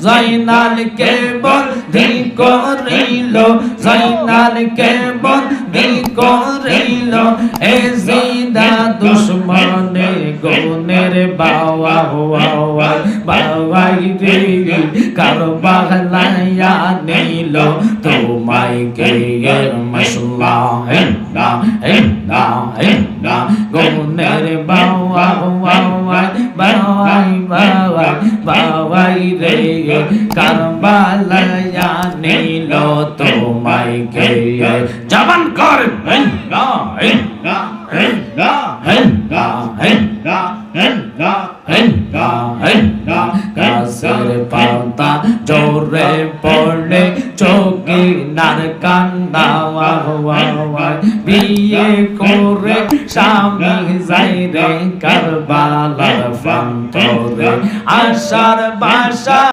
জাইনালকে বন্দি করিল, জাইনালকে বন্দি করিল, এ জিদা দুশ্মনে গুনের বাওয়া হওয়া বাওয়াই রে, কারবালায়া নিল তোমায় কে মশলা হেনা হেনা হেনা, গুনের বাওয়া হওয়া বাওয়াই বাওয়াই বাওয়াই রে, কারবালায়া নিল তোমায় কে। জবান কর হেনা হেনা হেনা হেনা হেনা হেনা হেনা হেনা, গাছের পাতা জোরে পড়ে চোখে নার কান্না, বিয়ে করে স্বামী যাই রে কারবালার প্রান্তরে, আশার বাসা